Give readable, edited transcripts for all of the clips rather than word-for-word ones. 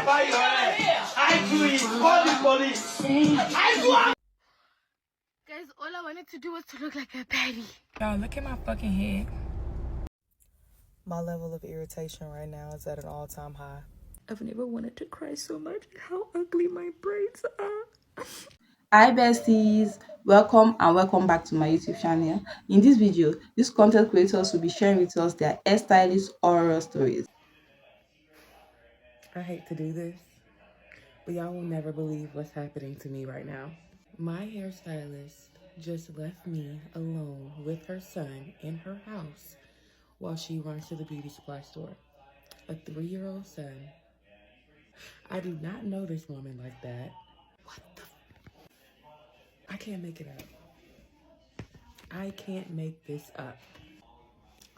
Guys, all I wanted to do was to look like a baddie. Y'all, look at my fucking head. My level of irritation right now is at an all-time high. I've never wanted to cry so much. How ugly my braids are. Hi besties, welcome back to my YouTube channel. In this video, these content creators will be sharing with us their hairstylist horror stories. I hate to do this, but y'all will never believe what's happening to me right now. My hairstylist just left me alone with her son in her house while she runs to the beauty supply store. A 3-year-old son. I do not know this woman like that. What the? I can't make it up. I can't make this up.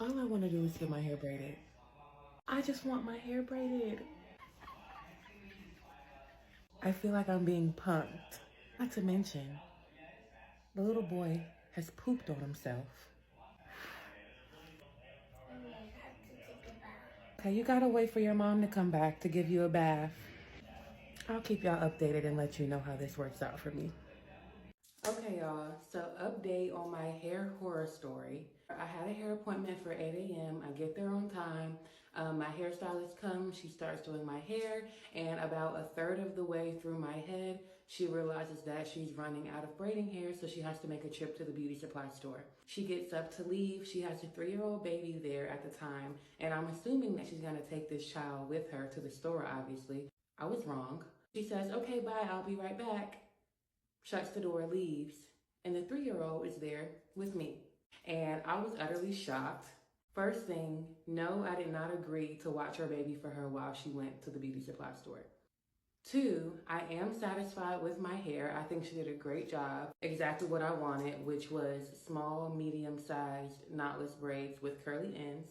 All I want to do is get my hair braided. I just want my hair braided. I feel like I'm being punked. Not to mention, the little boy has pooped on himself. Okay, you gotta wait for your mom to come back to give you a bath. I'll keep y'all updated and let you know how this works out for me. Okay, y'all, so update on my hair horror story. I had a hair appointment for 8 a.m. I get there on time. My hairstylist comes, she starts doing my hair, and about a third of the way through my head, she realizes that she's running out of braiding hair, so she has to make a trip to the beauty supply store. She gets up to leave. She has a 3-year-old baby there at the time, and I'm assuming that she's gonna take this child with her to the store, obviously. I was wrong. She says, okay, bye, I'll be right back. Shuts the door, leaves, and the 3-year-old is there with me. And I was utterly shocked. First thing, no, I did not agree to watch her baby for her while she went to the beauty supply store. 2, I am satisfied with my hair. I think she did a great job. Exactly what I wanted, which was small, medium-sized, knotless braids with curly ends.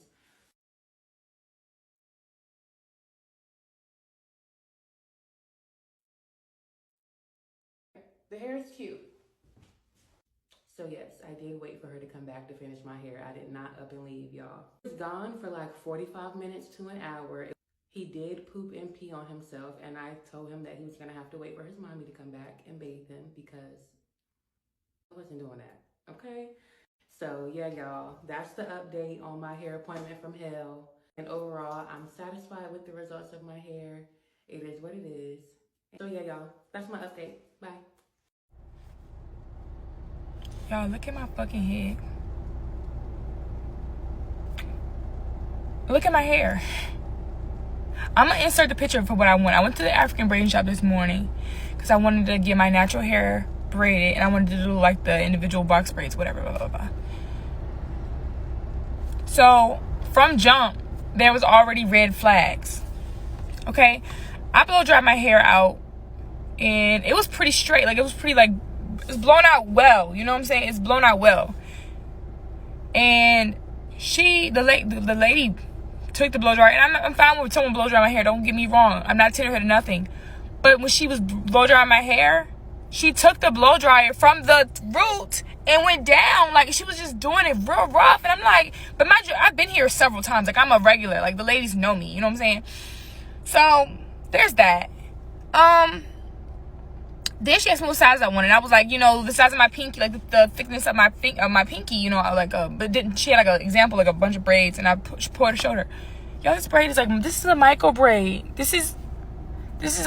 The hair is cute. So yes, I did wait for her to come back to finish my hair. I did not up and leave, y'all. He was gone for like 45 minutes to an hour. He did poop and pee on himself, and I told him that he was gonna have to wait for his mommy to come back and bathe him because I wasn't doing that, okay? So yeah, y'all, that's the update on my hair appointment from hell. And overall, I'm satisfied with the results of my hair. It is what it is. So yeah, y'all, that's my update. Bye. Y'all, look at my fucking head. Look at my hair. I'm gonna insert the picture for what I want. I went to the African braiding shop this morning because I wanted to get my natural hair braided, and I wanted to do like the individual box braids, whatever, blah, blah, blah. So from jump, there was already red flags. Okay, I blow dried my hair out, and it was pretty straight. Like, it was pretty, like, it's blown out well. You know what I'm saying? It's blown out well. And the lady took the blow dryer, and I'm fine with someone blow dry my hair. Don't get me wrong. I'm not tender headed nothing. But when she was blow drying my hair, she took the blow dryer from the root and went down. Like, she was just doing it real rough. And I'm like, but mind you, I've been here several times. Like, I'm a regular. Like, the ladies know me. You know what I'm saying? So there's that. Then she asked me what size I wanted. I was like, you know, the size of my pinky, like the thickness of my pinky, you know, like but then she had like an example, like a bunch of braids, and I poured her shoulder. Y'all, this braid is like, this is a micro braid. This is it's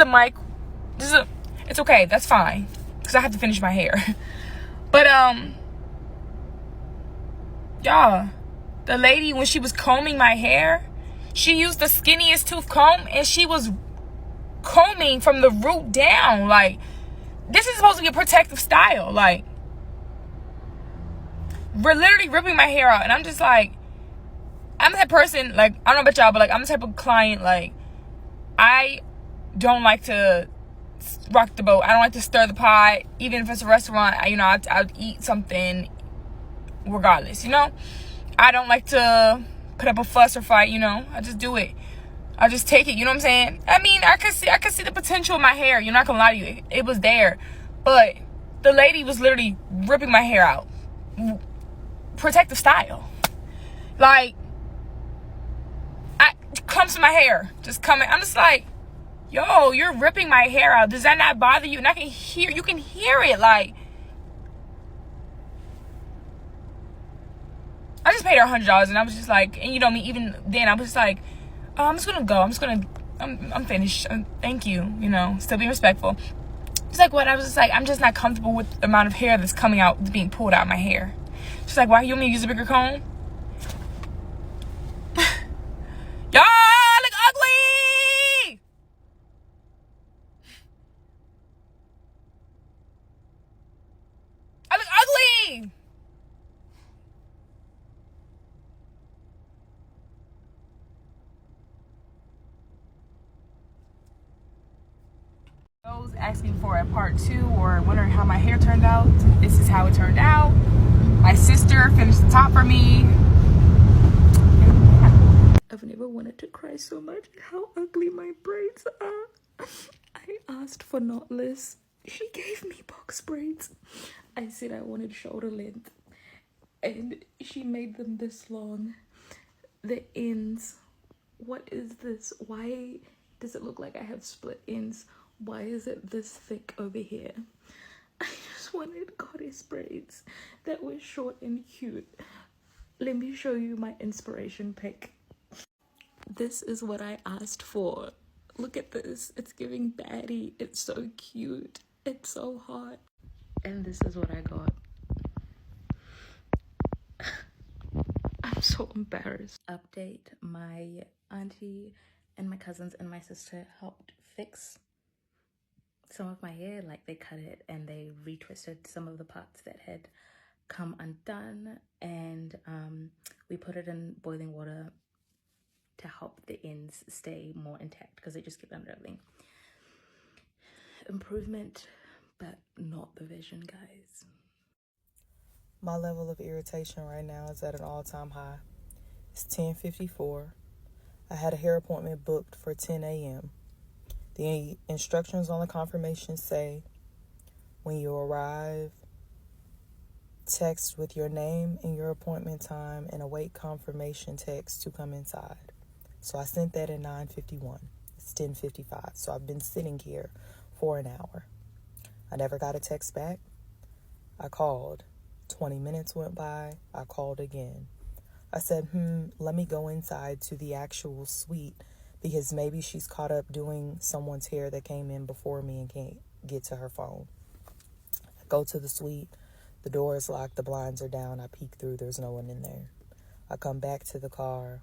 okay, that's fine, because I have to finish my hair. But y'all, the lady, when she was combing my hair, she used the skinniest tooth comb, and she was combing from the root down. Like, this is supposed to be a protective style. Like, we're literally ripping my hair out, and I'm just like, I'm the type of person, like, I don't know about y'all, but like, I'm the type of client, like, I don't like to rock the boat. I don't like to stir the pot. Even if it's a restaurant, I'll eat something regardless, you know? I don't like to put up a fuss or fight, you know? I just do it. I just take it, you know what I'm saying? I mean, I could see the potential in my hair. You're not gonna lie to you. It was there. But the lady was literally ripping my hair out. Protective style. Like, clumps in my hair just coming. I'm just like, yo, you're ripping my hair out. Does that not bother you? And you can hear it. Like, I just paid her $100, and I was just like, and you know me, even then, I was just like, oh, I'm just gonna go. I'm finished. Thank you. You know, still being respectful. She's like, what? I was just like, I'm just not comfortable with the amount of hair that's coming out, being pulled out of my hair. She's like, why? You want me to use a bigger comb? Y'all, I look ugly! I look ugly! Those asking for a part 2 or wondering how my hair turned out, this is how it turned out. My sister finished the top for me. I've never wanted to cry so much at how ugly my braids are. I asked for knotless. She gave me box braids. I said I wanted shoulder length, and she made them this long. The ends. What is this? Why does it look like I have split ends? Why is it this thick over here? I just wanted goddess braids that were short and cute. Let me show you my inspiration pic. This is what I asked for. Look at this. It's giving baddie. It's so cute. It's so hot. And this is what I got. I'm so embarrassed. Update: my auntie and my cousins and my sister helped fix some of my hair. Like, they cut it and they retwisted some of the parts that had come undone, and we put it in boiling water to help the ends stay more intact because they just kept unraveling. Improvement, but not the vision, guys. My level of irritation right now is at an all-time high. It's 10:54. I had a hair appointment booked for 10 a.m. The instructions on the confirmation say, when you arrive, text with your name and your appointment time and await confirmation text to come inside. So I sent that at 9:51. It's 10:55. So I've been sitting here for an hour. I never got a text back. I called. 20 minutes went by. I called again. I said, let me go inside to the actual suite because maybe she's caught up doing someone's hair that came in before me and can't get to her phone. I go to the suite. The door is locked. The blinds are down. I peek through. There's no one in there. I come back to the car.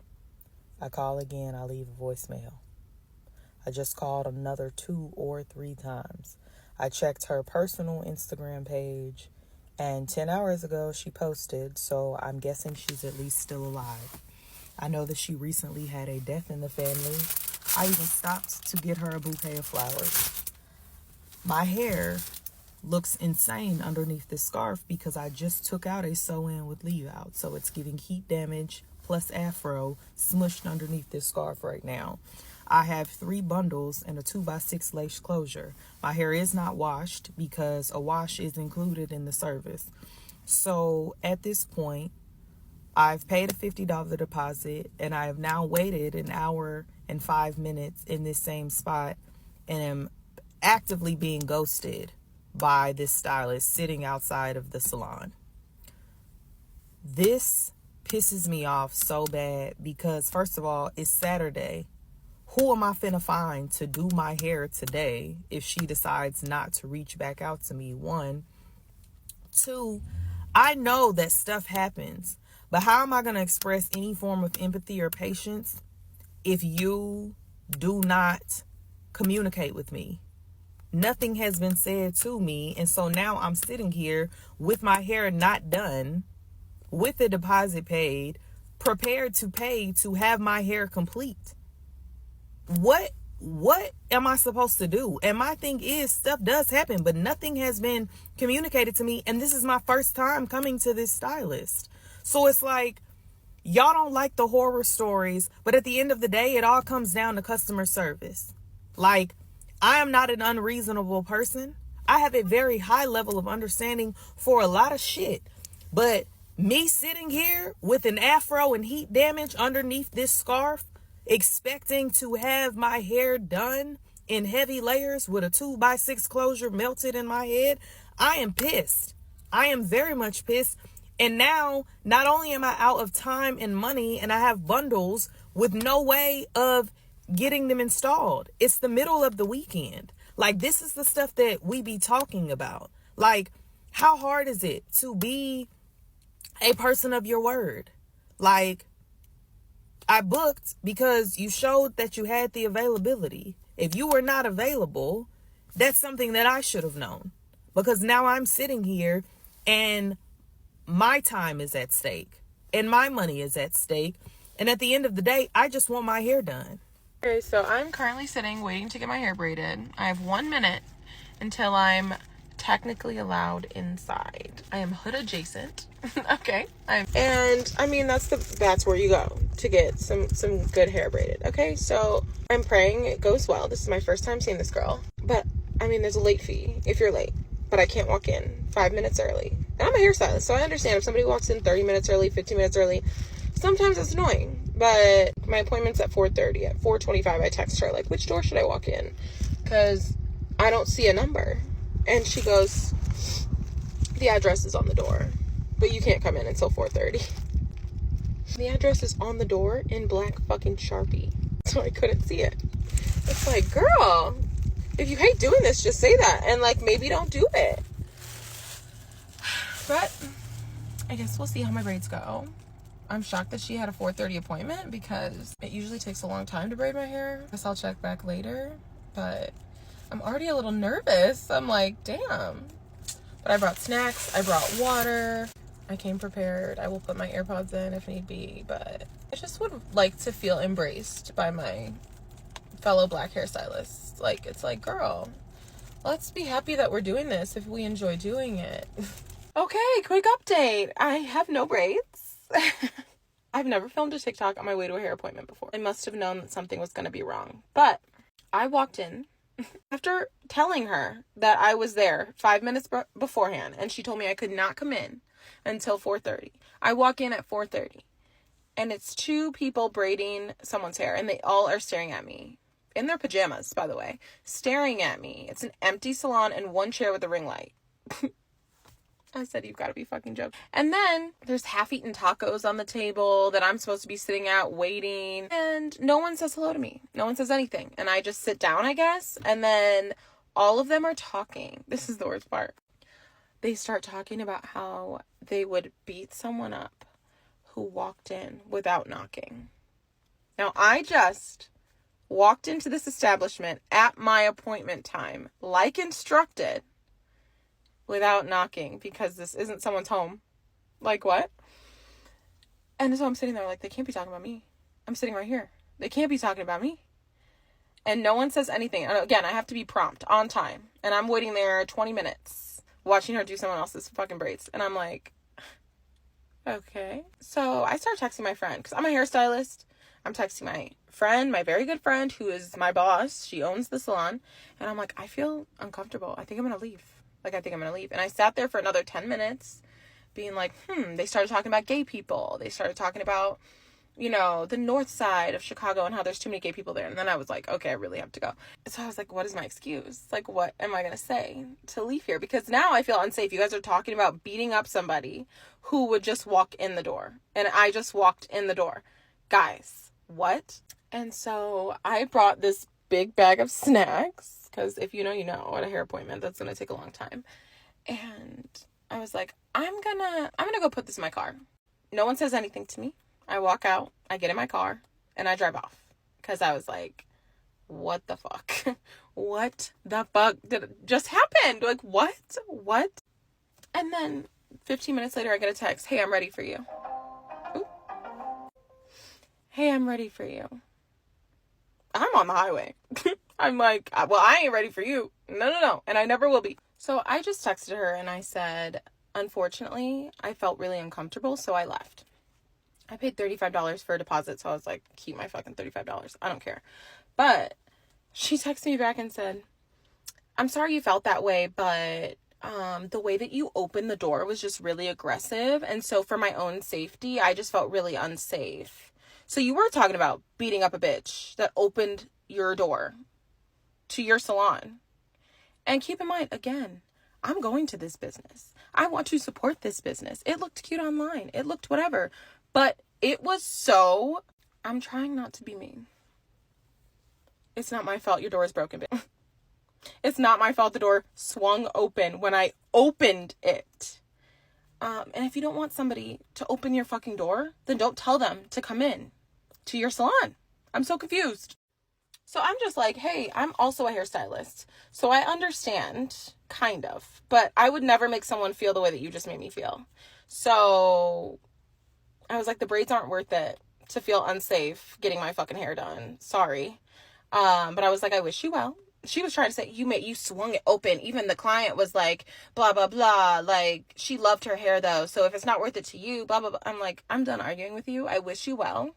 I call again. I leave a voicemail. I just called another 2 or 3 times. I checked her personal Instagram page, and 10 hours ago she posted, so I'm guessing she's at least still alive. I know that she recently had a death in the family. I even stopped to get her a bouquet of flowers. My hair looks insane underneath this scarf because I just took out a sew-in with leave out, so it's giving heat damage plus afro smushed underneath this scarf right now. I have 3 bundles and a 2x6 lace closure. My hair is not washed because a wash is included in the service. So at this point, I've paid a $50 deposit, and I have now waited an hour and 5 minutes in this same spot and am actively being ghosted by this stylist sitting outside of the salon. This pisses me off so bad because, first of all, it's Saturday. Who am I finna find to do my hair today if she decides not to reach back out to me? 1. 2, I know that stuff happens, but how am I going to express any form of empathy or patience if you do not communicate with me? Nothing has been said to me, and so now I'm sitting here with my hair not done, with the deposit paid, prepared to pay to have my hair complete. What am I supposed to do? And my thing is, stuff does happen, but nothing has been communicated to me, and this is my first time coming to this stylist. So it's like, y'all don't like the horror stories, but at the end of the day, it all comes down to customer service. Like, I am not an unreasonable person. I have a very high level of understanding for a lot of shit, but me sitting here with an afro and heat damage underneath this scarf, expecting to have my hair done in heavy layers with a 2x6 closure melted in my head. I am pissed. I am very much pissed. And now, not only am I out of time and money, and I have bundles with no way of getting them installed. It's the middle of the weekend. Like, this is the stuff that we be talking about. Like, how hard is it to be a person of your word? Like, I booked because you showed that you had the availability. If you were not available, that's something that I should have known. Because now I'm sitting here and my time is at stake and my money is at stake. And at the end of the day, I just want my hair done. Okay, so I'm currently sitting waiting to get my hair braided. I have 1 minute until I'm technically allowed inside. I am hood adjacent. Okay. And I mean, that's where you go to get some good hair braided. Okay, so I'm praying it goes well. This is my first time seeing this girl. But I mean, there's a late fee if you're late. But I can't walk in 5 minutes early. And I'm a hairstylist, so I understand if somebody walks in 30 minutes early, 15 minutes early, sometimes it's annoying. But my appointment's at 4:30. At 4:25, I text her, like, which door should I walk in? Because I don't see a number. And she goes, the address is on the door, but you can't come in until 4:30. The address is on the door in black fucking Sharpie, so I couldn't see it. It's like, girl, if you hate doing this, just say that, and like, maybe don't do it. But I guess we'll see how my braids go. I'm shocked that she had a 4:30 appointment because it usually takes a long time to braid my hair. I guess I'll check back later, but I'm already a little nervous. I'm like, damn. But I brought snacks, I brought water, I came prepared. I will put my AirPods in if need be, but I just would like to feel embraced by my fellow black hairstylists. Like, it's like, girl, let's be happy that we're doing this if we enjoy doing it. Okay, quick update. I have no braids. I've never filmed a TikTok on my way to a hair appointment before. I must have known that something was going to be wrong. But I walked in after telling her that I was there 5 minutes beforehand, and she told me I could not come in until 4:30. I walk in at 4:30, and it's two people braiding someone's hair, and they all are staring at me. In their pajamas, by the way. Staring at me. It's an empty salon and one chair with a ring light. I said, you've got to be fucking joking. And then there's half-eaten tacos on the table that I'm supposed to be sitting at waiting. And no one says hello to me. No one says anything. And I just sit down, I guess. And then all of them are talking. This is the worst part. They start talking about how they would beat someone up who walked in without knocking. Now, I just walked into this establishment at my appointment time, like instructed, without knocking, because this isn't someone's home. Like, what? And so I'm sitting there like, they can't be talking about me. I'm sitting right here. They can't be talking about me. And no one says anything. And again, I have to be prompt, on time. And I'm waiting there 20 minutes, watching her do someone else's fucking braids. And I'm like, okay. So I start texting my friend, because I'm a hairstylist. I'm texting my friend, my very good friend, who is my boss. She owns the salon. And I'm like, I feel uncomfortable. I think I'm going to leave. And I sat there for another 10 minutes being like, they started talking about gay people. They started talking about, you know, the north side of Chicago and how there's too many gay people there. And then I was like, okay, I really have to go. So I was like, what is my excuse? Like, what am I going to say to leave here? Because now I feel unsafe. You guys are talking about beating up somebody who would just walk in the door. And I just walked in the door. Guys, what? And so I brought this big bag of snacks. Because if you know, at a hair appointment, that's going to take a long time. And I was like, I'm gonna go put this in my car. No one says anything to me. I walk out, I get in my car, and I drive off. Because I was like, what the fuck? What the fuck just happened? Like, what? And then 15 minutes later, I get a text. Hey, I'm ready for you. Ooh. Hey, I'm ready for you. I'm on the highway. I'm like, well, I ain't ready for you. No. And I never will be. So I just texted her and I said, unfortunately, I felt really uncomfortable, so I left. I paid $35 for a deposit, so I was like, keep my fucking $35. I don't care. But she texted me back and said, I'm sorry you felt that way, but the way that you opened the door was just really aggressive. And so for my own safety, I just felt really unsafe. So you were talking about beating up a bitch that opened your door. to your salon. And keep in mind, again, I'm going to this business. I want to support this business. It looked cute online. It looked whatever. But it was so... I'm trying not to be mean. It's not my fault your door is broken. It's not my fault the door swung open when I opened it. And if you don't want somebody to open your fucking door, then don't tell them to come in to your salon. I'm so confused. So I'm just like, hey, I'm also a hairstylist. So I understand, kind of. But I would never make someone feel the way that you just made me feel. So I was like, the braids aren't worth it to feel unsafe getting my fucking hair done. Sorry. But I was like, I wish you well. She was trying to say, you swung it open. Even the client was like, blah, blah, blah. Like, she loved her hair, though. So if it's not worth it to you, blah, blah, blah. I'm like, I'm done arguing with you. I wish you well.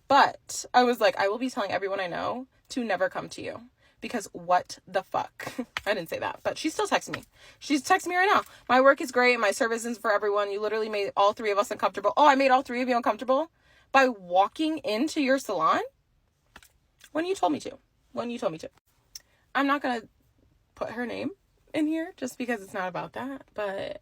But I was like, I will be telling everyone I know to never come to you. Because what the fuck? I didn't say that. But she's still texting me. She's texting me right now. My work is great. My service is for everyone. You literally made all three of us uncomfortable. Oh, I made all three of you uncomfortable by walking into your salon? When you told me to. I'm not going to put her name in here just because it's not about that, but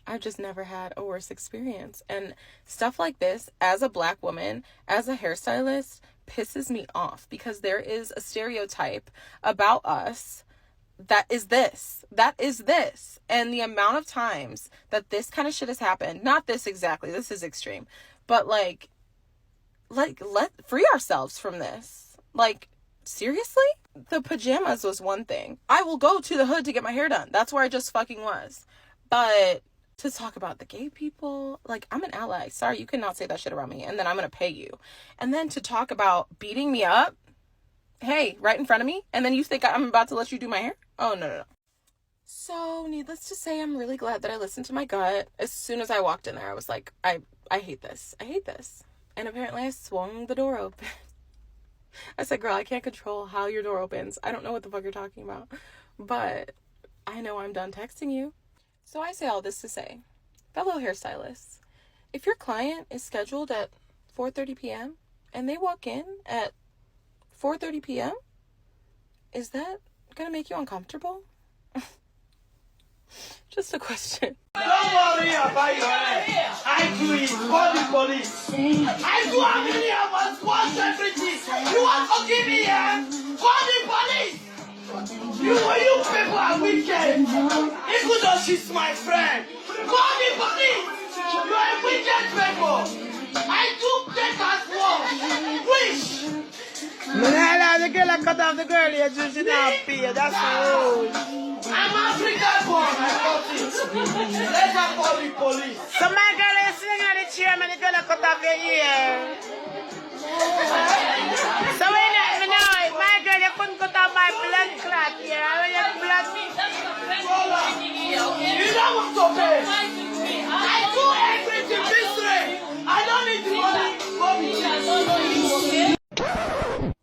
I've just never had a worse experience. And stuff like this, as a Black woman, as a hairstylist, pisses me off because there is a stereotype about us that is this. And the amount of times that this kind of shit has happened, not this exactly, this is extreme, but like let free ourselves from this. Like, seriously? The pajamas was one thing. I will go to the hood to get my hair done. That's where I just fucking was. But to talk about the gay people, like, I'm an ally. Sorry, you cannot say that shit around me. And then I'm going to pay you. And then to talk about beating me up, hey, right in front of me. And then you think I'm about to let you do my hair? Oh, no. So, needless to say, I'm really glad that I listened to my gut. As soon as I walked in there, I was like, I hate this. And apparently I swung the door open. I said, girl, I can't control how your door opens. I don't know what the fuck you're talking about. But I know I'm done texting you. So I say all this to say, fellow hairstylists, if your client is scheduled at 4:30 p.m. and they walk in at 4:30 p.m., is that going to make you uncomfortable? Just a question. Don't worry about your hair. I do it. Call the police. I do everything. I must watch everything. You want to give me here? Call the police. You people are wicked. Even though she's my friend. Call the police. You are wicked people. I do take as well. Wish. The girl I cut off the girl here, she not pay. That's rude. I'm African born, I got it. Let's not call the police. So my girl is sitting on the chair, and the girl cut off your ear. So when you know, my girl, you couldn't cut off my blood clot here. You don't want to pay. I do everything this way. I don't need the money.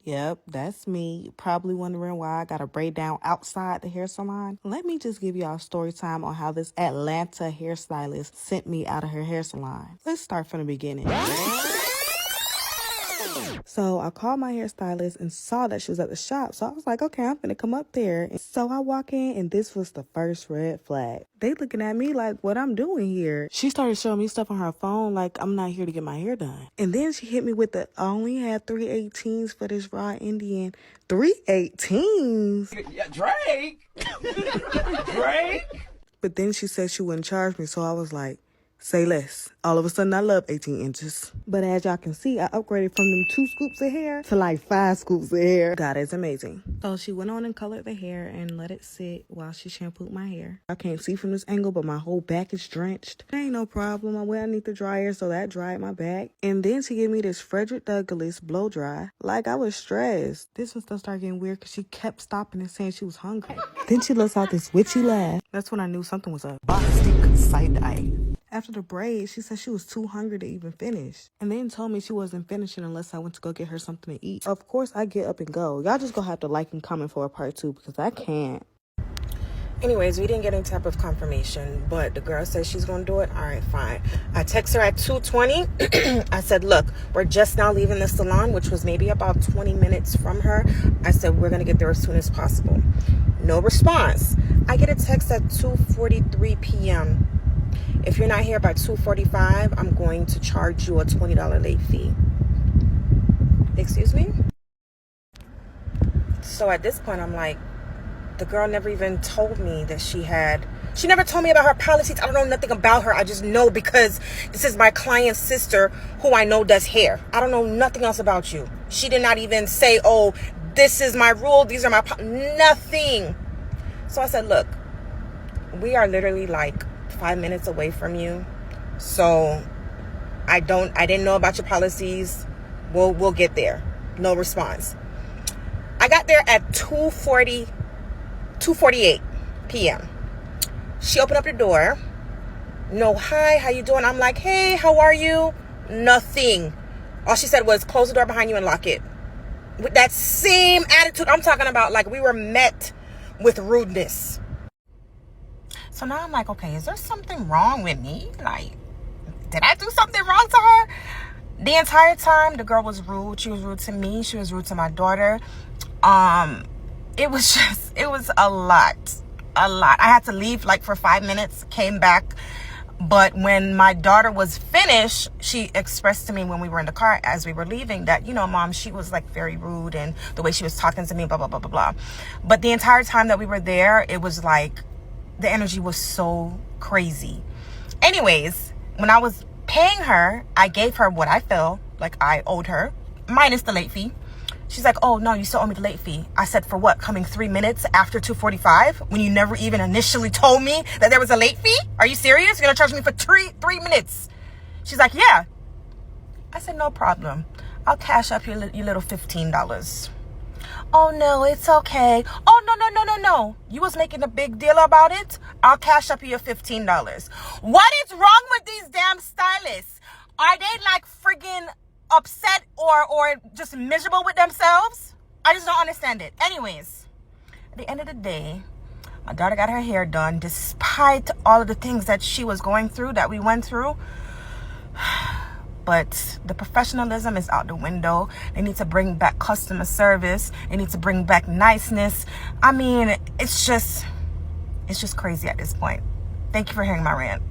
Yep, that's me. Probably wondering why I got a braid down outside the hair salon. Let me just give y'all story time on how this Atlanta hairstylist sent me out of her hair salon. Let's start from the beginning. So I called my hairstylist and saw that she was at the shop. So I was like, okay, I'm gonna come up there. And so I walk in and this was the first red flag. They looking at me like what I'm doing here. She started showing me stuff on her phone like I'm not here to get my hair done. And then she hit me with I only had 318s for this raw Indian. 318s? Yeah, Drake. Drake. But then she said she wouldn't charge me. So I was like, say less. All of a sudden, I love 18 inches. But as y'all can see, I upgraded from them 2 scoops of hair to like 5 scoops of hair. God, it's amazing. So she went on and colored the hair and let it sit while she shampooed my hair. I can't see from this angle, but my whole back is drenched. Ain't no problem. I went underneath the dryer, so that dried my back. And then she gave me this Frederick Douglass blow dry. Like I was stressed. This one still started getting weird because she kept stopping and saying she was hungry. Then she lets out this witchy laugh. That's when I knew something was up. Boxy side-eye. After the braid, she said she was too hungry to even finish. And then told me she wasn't finishing unless I went to go get her something to eat. Of course, I get up and go. Y'all just gonna have to like and comment for a part 2 because I can't. Anyways, we didn't get any type of confirmation, but the girl says she's gonna do it. All right, fine. I text her at 2:20. I said, look, we're just now leaving the salon, which was maybe about 20 minutes from her. I said, we're gonna get there as soon as possible. No response. I get a text at 2:43 p.m. If you're not here by 2:45, I'm going to charge you a $20 late fee. Excuse me? So at this point, I'm like, the girl never even told me that she never told me about her policies. I don't know nothing about her. I just know because this is my client's sister who I know does hair. I don't know nothing else about you. She did not even say, oh, this is my rule. These are my, nothing. So I said, look, we are literally like 5 minutes away from you. So I didn't know about your policies. We'll get there. No response. I got there at 2:48 p.m. She opened up the door. No, hi, how you doing? I'm like, hey, how are you? Nothing. All she said was close the door behind you and lock it. With that same attitude I'm talking about, like we were met with rudeness. So now I'm like, okay, is there something wrong with me? Like, did I do something wrong to her? The entire time, the girl was rude. She was rude to me. She was rude to my daughter. It was a lot. I had to leave like for 5 minutes, came back. But when my daughter was finished, she expressed to me when we were in the car as we were leaving that, you know, mom, she was like very rude and the way she was talking to me, blah, blah, blah, blah, blah. But the entire time that we were there, it was like the energy was so crazy. Anyways, when I was paying her, I gave her what I felt like I owed her, minus the late fee. She's like, oh, no, you still owe me the late fee. I said, for what? Coming 3 minutes after 2:45 when you never even initially told me that there was a late fee? Are you serious? You're going to charge me for three minutes? She's like, yeah. I said, no problem. I'll cash up your little $15. Oh, no, it's okay. Oh, no. You was making a big deal about it? I'll cash up your $15. What is wrong with these damn stylists? Are they like friggin' upset or just miserable with themselves? I just don't understand it. Anyways, at the end of the day, my daughter got her hair done despite all of the things that she was going through, that we went through. But the professionalism is out the window. They need to bring back customer service. They need to bring back niceness. I mean, it's just crazy at this point. Thank you for hearing my rant.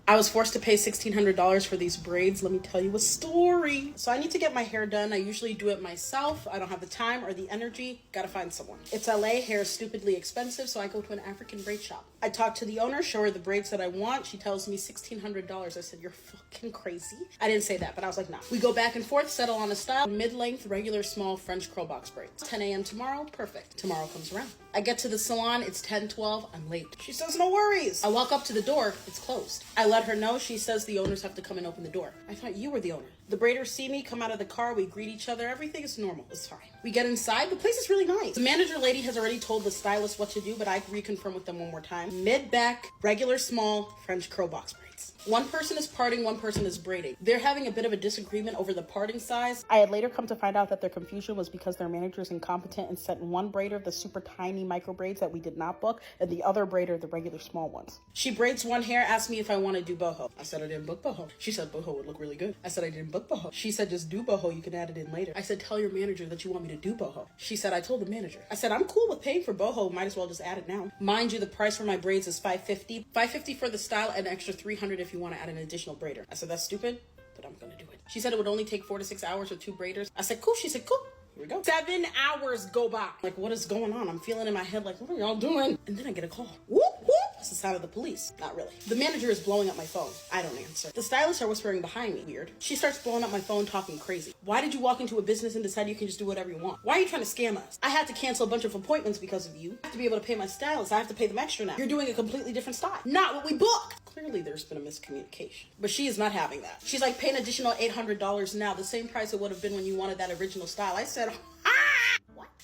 I was forced to pay $1,600 for these braids. Let me tell you a story. So I need to get my hair done. I usually do it myself. I don't have the time or the energy. Gotta find someone. It's LA. Hair is stupidly expensive, so I go to an African braid shop. I talk to the owner, show her the braids that I want. She tells me $1,600. I said, you're fucking crazy. I didn't say that, but I was like, nah. We go back and forth, settle on a style. Mid-length, regular, small French curl box braids. 10 a.m. tomorrow. Perfect. Tomorrow comes around. I get to the salon. It's 10:12. I'm late. She says, no worries. I walk up to the door. It's closed. I let her know. She says the owners have to come and open the door. I thought you were the owner. The braiders see me, come out of the car. We greet each other. Everything is normal. It's fine. We get inside. The place is really nice. The manager lady has already told the stylist what to do, but I reconfirm with them one more time. Mid-back, regular, small French curl box braids. One person is parting, one person is braiding. They're having a bit of a disagreement over the parting size. I had later come to find out that their confusion was because their manager is incompetent and sent one braider the super tiny micro braids that we did not book, and the other braider the regular small ones. She braids one hair, asked me if I want to do boho. I said I didn't book boho. She said boho would look really good. I said I didn't book boho. She said just do boho, you can add it in later. I said tell your manager that you want me to do boho. She said I told the manager. I said I'm cool with paying for boho, might as well just add it now. Mind you, the price for my braids is $550. $550 for the style and an extra $300 if you want to add an additional braider. I said that's stupid, but I'm gonna do it. She said it would only take 4 to 6 hours with 2 braiders. I said cool. She said cool. Here we go. 7 hours go by. Like, what is going on? I'm feeling in my head like, what are y'all doing? And then I get a call. Whoop, whoop. It's the sound of the police. Not really. The manager is blowing up my phone. I don't answer. The stylists are whispering behind me. Weird. She starts blowing up my phone, talking crazy. Why did you walk into a business and decide you can just do whatever you want? Why are you trying to scam us? I had to cancel a bunch of appointments because of you. I have to be able to pay my stylists. I have to pay them extra now. You're doing a completely different style. Not what we booked. Clearly there's been a miscommunication. But she is not having that. She's like, pay an additional $800 now. The same price it would have been when you wanted that original style. I said,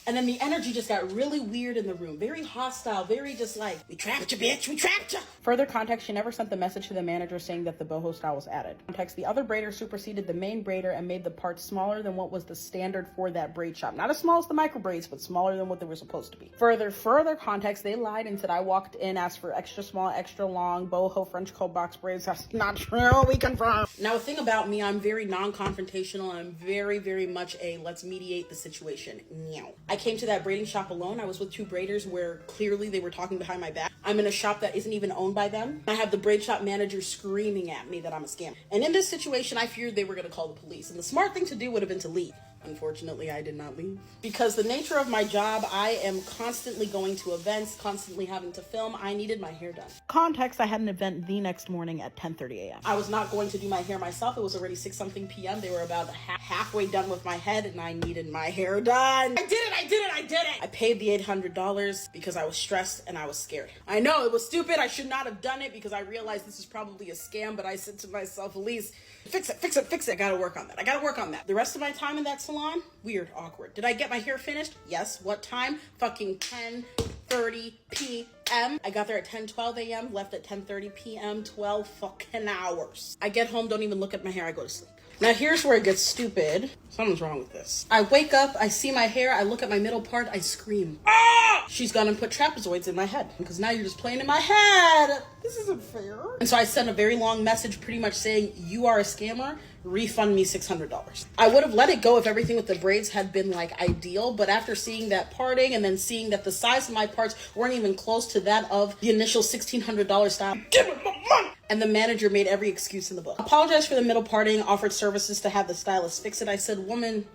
And then the energy just got really weird in the room, very hostile, very just like, we trapped you, bitch, we trapped you. Further context, she never sent the message to the manager saying that the boho style was added. Context, the other braider superseded the main braider and made the parts smaller than what was the standard for that braid shop. Not as small as the micro braids, but smaller than what they were supposed to be. Further context, they lied and said I walked in, asked for extra small, extra long, boho French comb box braids. That's not true, we confirm. Now, a thing about me, I'm very non-confrontational. I'm very, very much a let's mediate the situation. Meow. I came to that braiding shop alone. I was with two braiders where clearly they were talking behind my back. I'm in a shop that isn't even owned by them. I have the braid shop manager screaming at me that I'm a scammer. And in this situation, I feared they were going to call the police. And the smart thing to do would have been to leave. Unfortunately, I did not leave. Because the nature of my job, I am constantly going to events, constantly having to film. I needed my hair done. Context, I had an event the next morning at 10:30 a.m. I was not going to do my hair myself. It was already 6-something p.m. They were about halfway done with my head and I needed my hair done. I did it! I paid the $800 because I was stressed and I was scared. I know, it was stupid. I should not have done it because I realized this is probably a scam, but I said to myself, Elise, fix it. I gotta work on that. The rest of my time in that salon, weird, awkward. Did I get my hair finished? Yes. What time? Fucking 10:30 p.m. I got there at 10:12 a.m., left at 10:30 p.m., 12 fucking hours. I get home, don't even look at my hair, I go to sleep. Now here's where it gets stupid. Something's wrong with this. I wake up, I see my hair, I look at my middle part, I scream. Ah! She's gone and put trapezoids in my head because now you're just playing in my head. This isn't fair. And so I sent a very long message pretty much saying, you are a scammer, refund me $600. I would have let it go if everything with the braids had been like ideal, but after seeing that parting and then seeing that the size of my parts weren't even close to that of the initial $1,600 style, give me my money! And the manager made every excuse in the book. Apologized for the middle parting, offered services to have the stylist fix it. I said, woman,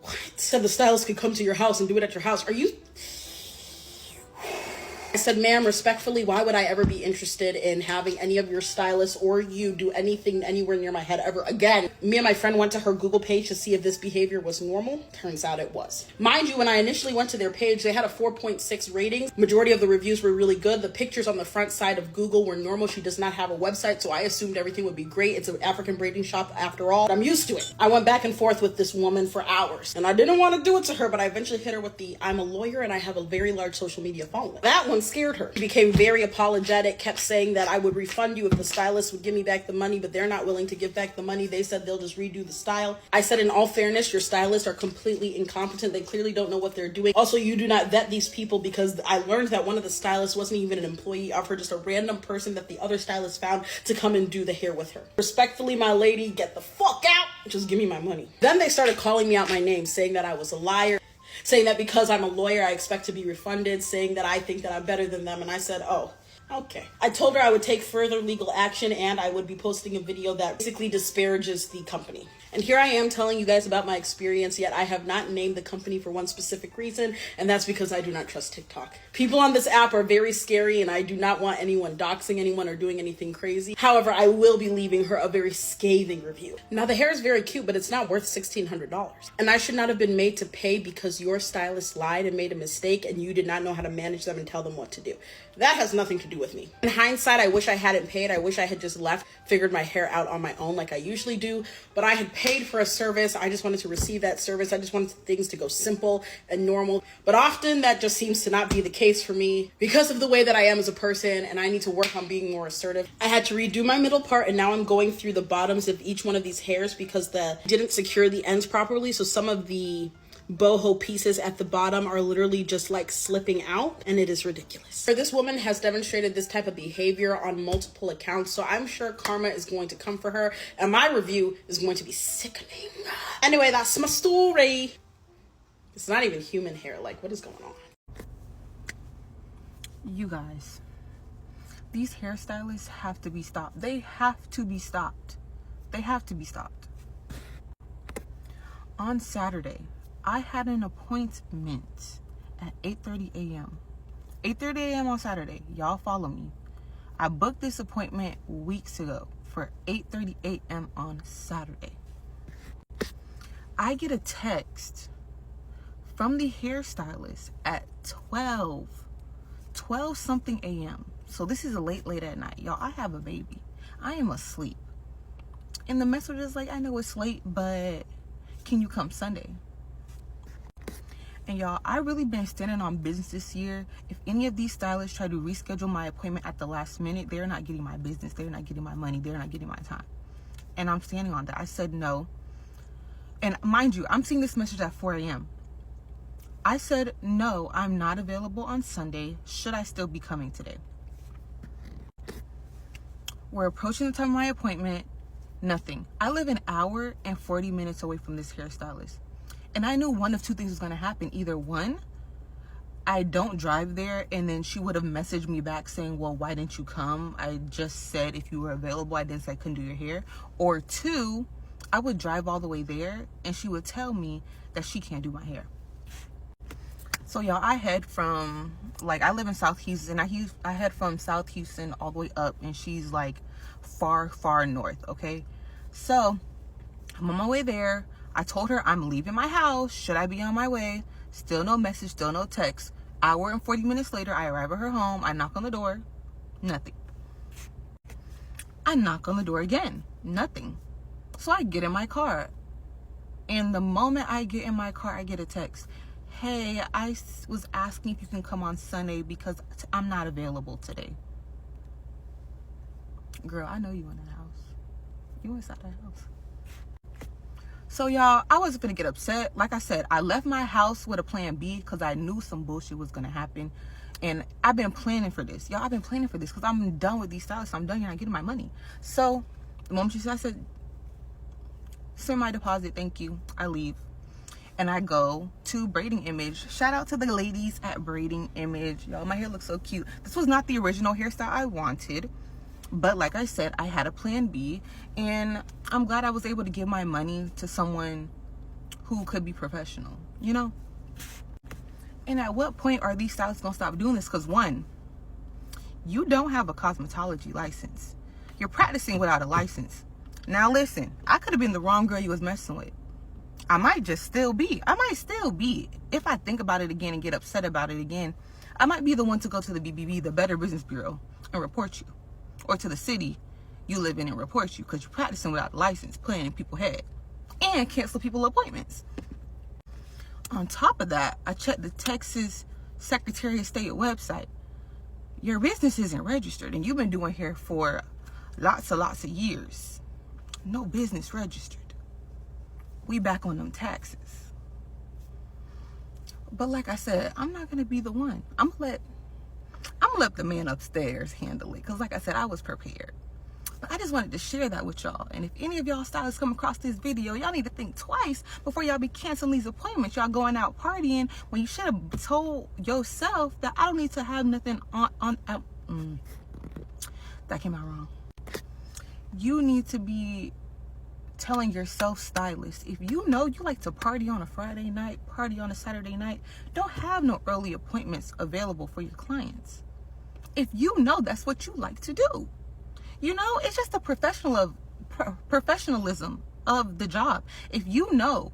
what? Said the stylist could come to your house and do it at your house. Are you... I said, ma'am, respectfully, why would I ever be interested in having any of your stylists or you do anything anywhere near my head ever again? Me and my friend went to her Google page to see if this behavior was normal. Turns out it was. Mind you, when I initially went to their page, they had a 4.6 rating. Majority of the reviews were really good. The pictures on the front side of Google were normal. She does not have a website, so I assumed everything would be great. It's an African braiding shop after all. I'm used to it. I went back and forth with this woman for hours, and I didn't want to do it to her, but I eventually hit her with the, I'm a lawyer and I have a very large social media following. That one scared her. She became very apologetic, kept saying that I would refund you if the stylist would give me back the money, but they're not willing to give back the money. They said they'll just redo the style. I said, in all fairness, your stylists are completely incompetent. They clearly don't know what they're doing. Also, you do not vet these people, because I learned that one of the stylists wasn't even an employee of her, just a random person that the other stylist found to come and do the hair with her. Respectfully, my lady, get the fuck out. Just give me my money. Then they started calling me out my name, saying that I was a liar, saying that because I'm a lawyer, I expect to be refunded, saying that I think that I'm better than them. And I said, oh, okay. I told her I would take further legal action and I would be posting a video that basically disparages the company. And here I am telling you guys about my experience, yet I have not named the company for one specific reason, and that's because I do not trust TikTok. People on this app are very scary, and I do not want anyone doxing anyone or doing anything crazy. However, I will be leaving her a very scathing review. Now, the hair is very cute, but it's not worth $1,600. And I should not have been made to pay because your stylist lied and made a mistake, and you did not know how to manage them and tell them what to do. That has nothing to do with me. In hindsight, I wish I hadn't paid. I wish I had just left, figured my hair out on my own like I usually do, but I had paid for a service. I just wanted to receive that service. I just wanted things to go simple and normal. But often that just seems to not be the case for me because of the way that I am as a person, and I need to work on being more assertive. I had to redo my middle part, and now I'm going through the bottoms of each one of these hairs because didn't secure the ends properly. So some of the boho pieces at the bottom are literally just like slipping out, and it is ridiculous. This woman has demonstrated this type of behavior on multiple accounts, so I'm sure karma is going to come for her, and my review is going to be sickening. Anyway, that's my story. It's not even human hair. Like, what is going on? You guys, these hairstylists have to be stopped. They have to be stopped. They have to be stopped. On Saturday, I had an appointment at 8:30 a.m. 8:30 a.m. on Saturday. Y'all follow me. I booked this appointment weeks ago for 8:30 a.m. on Saturday. I get a text from the hairstylist at 12 something a.m. So this is late at night. Y'all, I have a baby. I am asleep. And the message is like, I know it's late, but can you come Sunday? And y'all, I really been standing on business this year. If any of these stylists try to reschedule my appointment at the last minute, they're not getting my business. They're not getting my money. They're not getting my time. And I'm standing on that. I said no. And mind you, I'm seeing this message at 4 a.m. I said, no, I'm not available on Sunday. Should I still be coming today? We're approaching the time of my appointment. Nothing. I live an hour and 40 minutes away from this hairstylist. And I knew one of two things was going to happen. Either one, I don't drive there, and then she would have messaged me back saying, well, why didn't you come? I just said if you were available. I didn't say I couldn't do your hair. Or two, I would drive all the way there, and she would tell me that she can't do my hair. So y'all, I head from, like, I live in South Houston. I head from South Houston all the way up, and she's like far, far north, okay? So I'm on my way there. I told her I'm leaving my house. Should I be on my way? Still no message, still no text. Hour and 40 minutes later, I arrive at her home. I knock on the door. Nothing. I knock on the door again. Nothing. So I get in my car. And the moment I get in my car, I get a text. Hey, I was asking if you can come on Sunday because I'm not available today. Girl, I know you in the house. You inside the house. So y'all, I wasn't gonna get upset. Like I said, I left my house with a plan B because I knew some bullshit was gonna happen. And I've been planning for this. Y'all, I've been planning for this because I'm done with these stylists. I'm done here. I'm getting my money. So the moment she said, I said, send my deposit, thank you. I leave. And I go to Braiding Image. Shout out to the ladies at Braiding Image. Y'all, my hair looks so cute. This was not the original hairstyle I wanted. But like I said, I had a plan B, and I'm glad I was able to give my money to someone who could be professional, you know? And at what point are these stylists gonna stop doing this? Because one, you don't have a cosmetology license. You're practicing without a license. Now listen, I could have been the wrong girl you was messing with. I might still be. If I think about it again and get upset about it again, I might be the one to go to the BBB, the Better Business Bureau, and report you. Or to the city you live in and report you because you're practicing without a license, playing in people's head, and cancel people's appointments. On top of that, I checked the Texas Secretary of State website. Your business isn't registered, and you've been doing hair for lots of years. No business registered. We back on them taxes. But like I said, I'm not gonna be the one. I'm gonna let the man upstairs handle it. Because like I said, I was prepared. But I just wanted to share that with y'all. And if any of y'all stylists come across this video, y'all need to think twice before y'all be canceling these appointments. Y'all going out partying when you should have told yourself that I don't need to have nothing that came out wrong. You need to be telling yourself, stylist, if you know you like to party on a Friday night, party on a Saturday night, don't have no early appointments available for your clients. If you know that's what you like to do, you know, it's just the professionalism of the job. If you know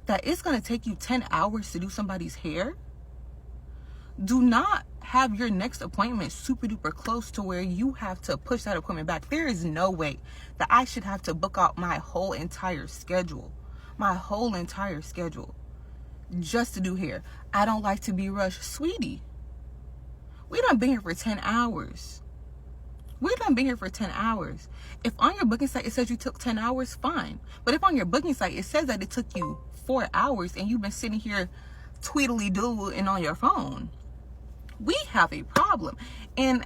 that it's going to take you 10 hours to do somebody's hair, do not have your next appointment super duper close to where you have to push that appointment back. There is no way that I should have to book out my whole entire schedule just to do hair. I don't like to be rushed. Sweetie, we done been here for 10 hours. If on your booking site it says you took 10 hours, fine. But if on your booking site it says that it took you 4 hours and you've been sitting here tweedly-doo and on your phone, we have a problem. And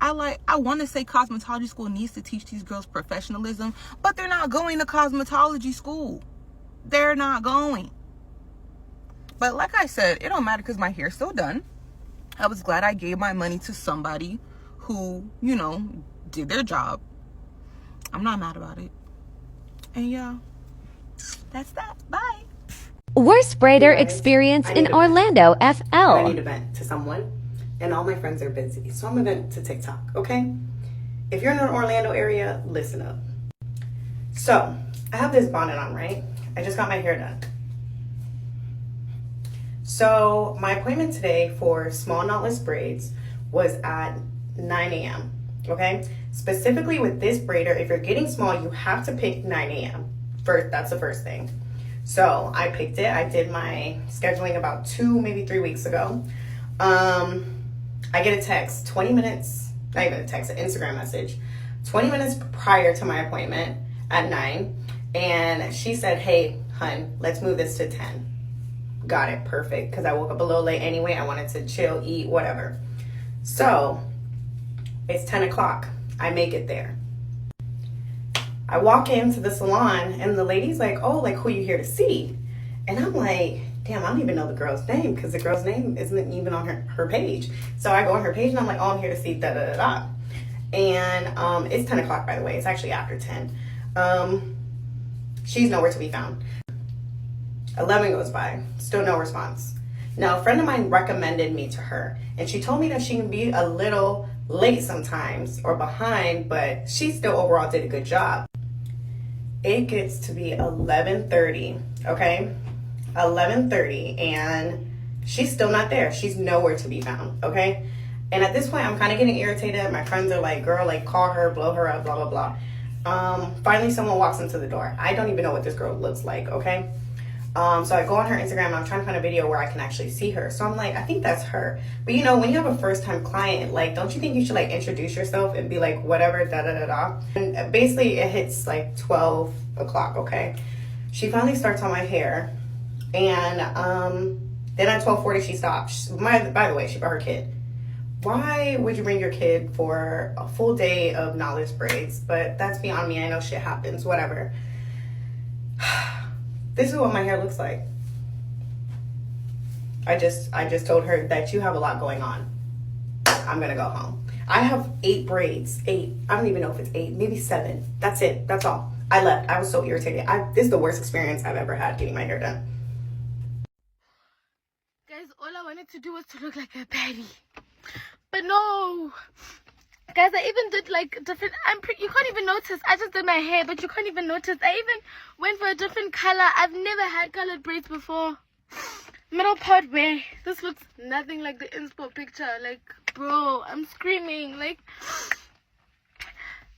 I want to say cosmetology school needs to teach these girls professionalism, but they're not going to cosmetology school. They're not going. But like I said, it don't matter because my hair's still done. I was glad I gave my money to somebody who, you know, did their job. I'm not mad about it. And yeah, that's that. Bye. Worst braider experience in Orlando, FL. I need to vent to someone, and all my friends are busy, so I'm gonna vent to TikTok, okay? If you're in the Orlando area, listen up. So, I have this bonnet on, right? I just got my hair done. So, my appointment today for small knotless braids was at 9 a.m., okay? Specifically with this braider, if you're getting small, you have to pick 9 a.m. First, that's the first thing. So I picked it. I did my scheduling about 2, maybe 3 weeks ago. I get a text 20 minutes, not even a text, an Instagram message, 20 minutes prior to my appointment at 9. And she said, hey, hun, let's move this to 10. Got it, perfect. Because I woke up a little late anyway. I wanted to chill, eat, whatever. So it's 10 o'clock. I make it there. I walk into the salon and the lady's like, oh, like, who you here to see? And I'm like, damn, I don't even know the girl's name because the girl's name isn't even on her page. So I go on her page and I'm like, oh, I'm here to see da da da da. And it's 10 o'clock, by the way. It's actually after 10. She's nowhere to be found. 11 goes by, still no response. Now, a friend of mine recommended me to her, and she told me that she can be a little late sometimes or behind, but she still overall did a good job. It gets to be 11:30, okay? 11:30, and she's still not there. She's nowhere to be found, okay? And at this point, I'm kind of getting irritated. My friends are like, girl, like, call her, blow her up, blah, blah, blah. Finally, someone walks into the door. I don't even know what this girl looks like, okay? So I go on her Instagram and I'm trying to find a video where I can actually see her. So I'm like, I think that's her. But you know, when you have a first time client, like, don't you think you should like introduce yourself and be like, whatever, da da da da. And basically it hits like 12 o'clock, okay? She finally starts on my hair. And then at 12:40 she stops. By the way, she brought her kid. Why would you bring your kid for a full day of knowledge braids? But that's beyond me. I know shit happens, whatever. This is what my hair looks like. I just told her that you have a lot going on. I'm gonna go home. I have 8 braids. 8. I don't even know if it's 8, maybe 7. That's it. That's all. I left. I was so irritated. This is the worst experience I've ever had getting my hair done. Guys, all I wanted to do was to look like a baddie. But no. Guys, I even did like different, you can't even notice. I just did my hair, but you can't even notice. I even went for a different color. I've never had colored braids before. Middle part where this looks nothing like the inspo picture. Like, bro, I'm screaming. Like,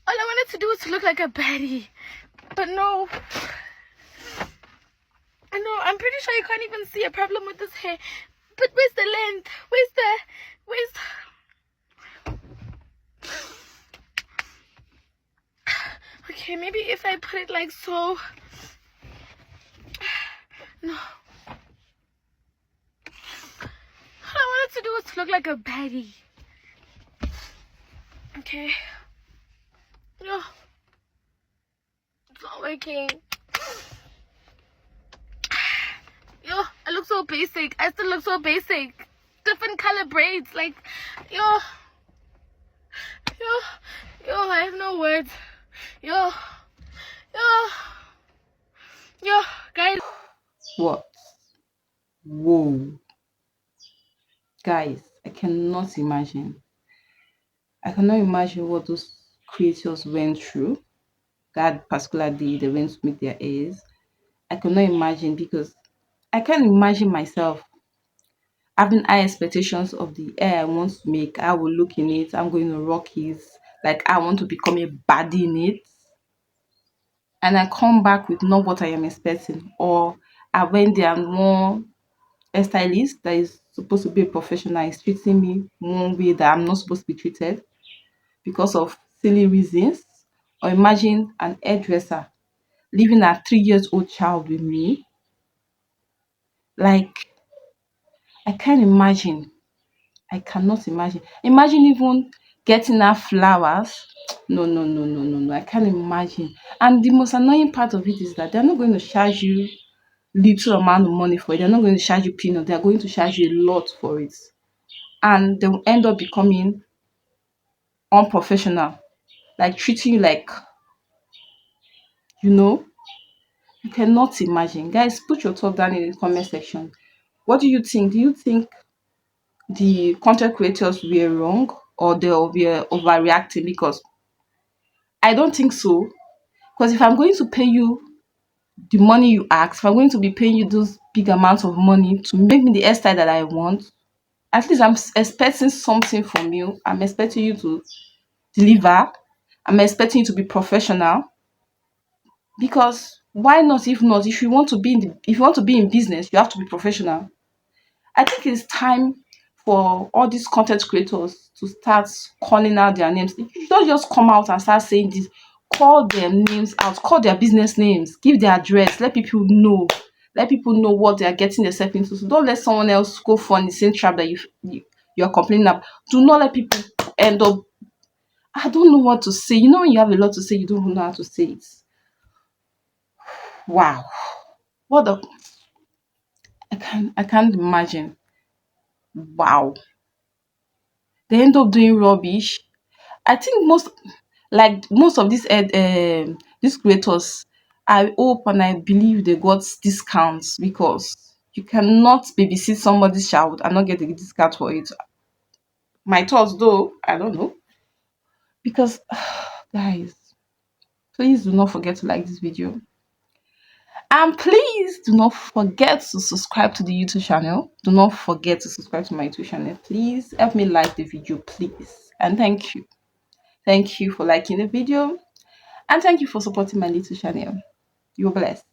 all I wanted to do was to look like a baddie. But no. I know, I'm pretty sure you can't even see a problem with this hair. But where's the length? Where's okay, maybe if I put it like so. No. All I wanted to do was to look like a baddie. Okay. No. It's not working. Yo, I look so basic. I still look so basic. Different color braids. Like, yo, I have no words. Yo, guys. What? Whoa. Guys, I cannot imagine. I cannot imagine what those creators went through that particular day they went to meet their heirs. I cannot imagine because I can't imagine myself having high expectations of the hair I want to make. I will look in it. I'm going to rock it. Like I want to become a baddie in it. And I come back with not what I am expecting. Or I went there and a stylist that is supposed to be a professional is treating me one way that I'm not supposed to be treated because of silly reasons. Or imagine an hairdresser leaving a 3 years old child with me. Like, I can't imagine. I cannot imagine. Imagine even getting her flowers. No, no, no, no, no, no. I can't imagine. And the most annoying part of it is that they're not going to charge you little amount of money for it. They're not going to charge you peanut. They're going to charge you a lot for it. And they'll end up becoming unprofessional. Like treating you like, you know, you cannot imagine. Guys, put your thought down in the comment section. What do you think? Do you think the content creators were wrong or they were overreacting? Because I don't think so. Because if I'm going to pay you the money you ask, if I'm going to be paying you those big amounts of money to make me the hairstyle that I want, at least I'm expecting something from you. I'm expecting you to deliver. I'm expecting you to be professional. Because why not? If not, if you want to be in business, you have to be professional. I think it's time for all these content creators to start calling out their names. You don't just come out and start saying this. Call their names out. Call their business names. Give their address. Let people know. Let people know what they are getting themselves into. So don't let someone else go for the same trap that you are complaining about. Do not let people end up. I don't know what to say. You know when you have a lot to say, you don't know how to say it. Wow. What the I can't imagine. Wow. They end up doing rubbish. I think most of these creators, I hope and I believe they got discounts, because you cannot babysit somebody's child and not get a discount for it. My thoughts though, I don't know. Because guys, please do not forget to like this video. And please do not forget to subscribe to the YouTube channel. Do not forget to subscribe to my YouTube channel. Please help me like the video, please. And thank you. Thank you for liking the video. And thank you for supporting my little channel. You're blessed.